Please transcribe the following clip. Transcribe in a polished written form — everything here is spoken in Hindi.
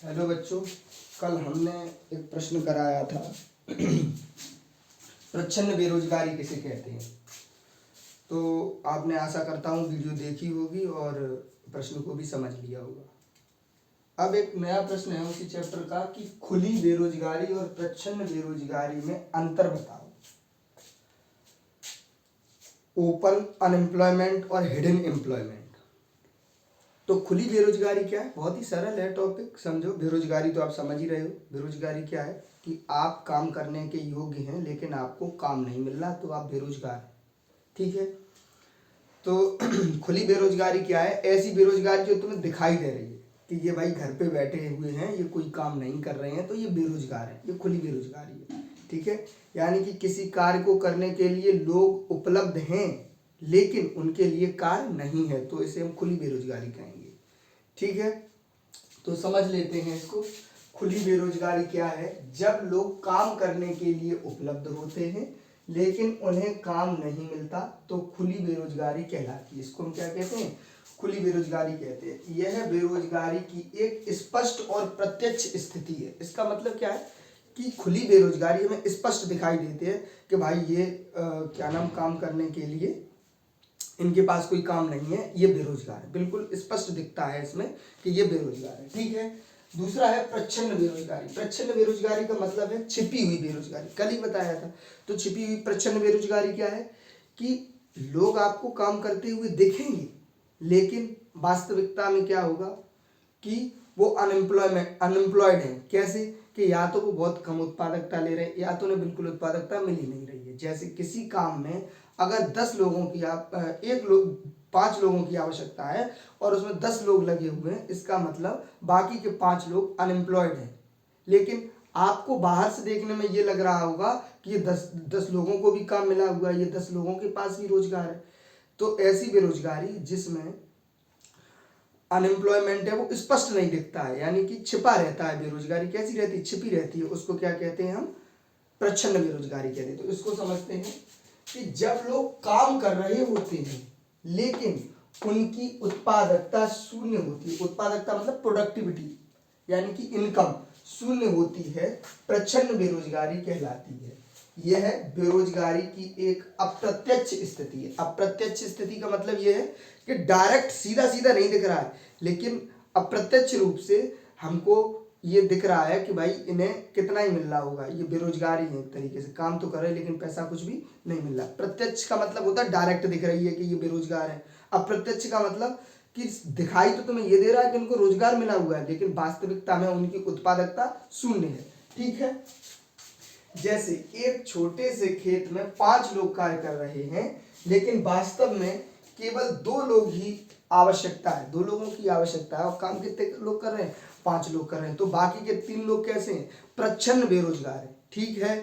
हेलो बच्चों, कल हमने एक प्रश्न कराया था प्रच्छन्न बेरोजगारी किसे कहते हैं। तो आपने आशा करता हूँ वीडियो देखी होगी और प्रश्न को भी समझ लिया होगा। अब एक नया प्रश्न है उसी चैप्टर का कि खुली बेरोजगारी और प्रच्छन्न बेरोजगारी में अंतर बताओ। ओपन अनएम्प्लॉयमेंट और हिडन एम्प्लॉयमेंट। तो खुली बेरोजगारी क्या है? बहुत ही सरल है टॉपिक, समझो। बेरोजगारी तो आप समझ ही रहे हो। बेरोजगारी क्या है कि आप काम करने के योग्य हैं लेकिन आपको काम नहीं मिल रहा, तो आप बेरोजगार हैं। ठीक है। तो खुली बेरोजगारी क्या है? ऐसी बेरोजगारी जो तुम्हें दिखाई दे रही है कि ये भाई घर पे बैठे हुए हैं, ये कोई काम नहीं कर रहे हैं, तो ये बेरोजगार है। ये खुली बेरोजगारी है। ठीक है। यानी कि किसी कार्य को करने के लिए लोग उपलब्ध हैं लेकिन उनके लिए कार्य नहीं है, तो इसे हम खुली बेरोजगारी कहेंगे। ठीक है। तो समझ लेते हैं इसको। खुली बेरोजगारी क्या है? जब लोग काम करने के लिए उपलब्ध होते हैं लेकिन उन्हें काम नहीं मिलता, तो खुली बेरोजगारी कहलाती है। इसको हम क्या कहते हैं? खुली बेरोजगारी कहते हैं। यह बेरोजगारी की एक स्पष्ट और प्रत्यक्ष स्थिति है। इसका मतलब क्या है कि खुली बेरोजगारी हमें स्पष्ट दिखाई देती है कि भाई ये काम करने के लिए इनके पास कोई काम नहीं है, ये बेरोजगार है। बिल्कुल स्पष्ट दिखता है इसमें कि ये बेरोजगार है। ठीक है। दूसरा है प्रच्छन्न बेरोजगारी। प्रच्छन्न बेरोजगारी का मतलब है छिपी हुई बेरोजगारी। कल ही बताया था। तो छिपी हुई प्रच्छन्न बेरोजगारी क्या है कि लोग आपको काम करते हुए दिखेंगे लेकिन वास्तविकता में क्या होगा कि वो अनएम्प्लॉयड है। कैसे? कि या तो वो बहुत कम उत्पादकता ले रहे हैं या तो उन्हें बिल्कुल उत्पादकता मिल ही नहीं रही है। जैसे किसी काम में अगर 10 लोगों की 5 लोगों की आवश्यकता है और उसमें 10 लोग लगे हुए हैं, इसका मतलब बाकी के 5 लोग अनएम्प्लॉयड हैं। लेकिन आपको बाहर से देखने में ये लग रहा होगा कि ये 10 लोगों को भी काम मिला हुआ है, ये 10 लोगों के पास भी रोजगार है। तो ऐसी बेरोजगारी जिसमें अनएम्प्लॉयमेंट है वो स्पष्ट नहीं दिखता है, यानी कि छिपा रहता है। बेरोजगारी कैसी रहती है? छिपी रहती है। उसको क्या कहते हैं हम? प्रच्छन्न बेरोजगारी कहते हैं। तो इसको समझते हैं कि जब लोग काम कर रहे होते हैं लेकिन उनकी उत्पादकता शून्य होती है। उत्पादकता मतलब प्रोडक्टिविटी, यानी कि इनकम शून्य होती है, प्रच्छन्न बेरोजगारी कहलाती है। यह बेरोजगारी की एक अप्रत्यक्ष स्थिति है। अप्रत्यक्ष स्थिति का मतलब यह है कि डायरेक्ट सीधा सीधा नहीं दिख रहा है, लेकिन अप्रत्यक्ष रूप से हमको ये दिख रहा है कि भाई इन्हें कितना ही मिल रहा होगा, ये बेरोजगारी है। एक तरीके से काम तो कर रहे हैं लेकिन पैसा कुछ भी नहीं मिल रहा। प्रत्यक्ष का मतलब होता है डायरेक्ट दिख रही है कि ये बेरोजगार है। अप्रत्यक्ष का मतलब कि दिखाई तो तुम्हें ये दे रहा है कि उनको रोजगार मिला हुआ है लेकिन वास्तविकता में उनकी उत्पादकता शून्य है। ठीक है। जैसे एक छोटे से खेत में 5 लोग कार्य कर रहे हैं लेकिन वास्तव में केवल 2 लोग ही आवश्यकता है। 2 लोगों की आवश्यकता है और काम कितने लोग कर रहे हैं? 5 लोग कर रहे हैं। तो बाकी के 3 लोग कैसे हैं? प्रच्छन्न बेरोजगार है। ठीक है।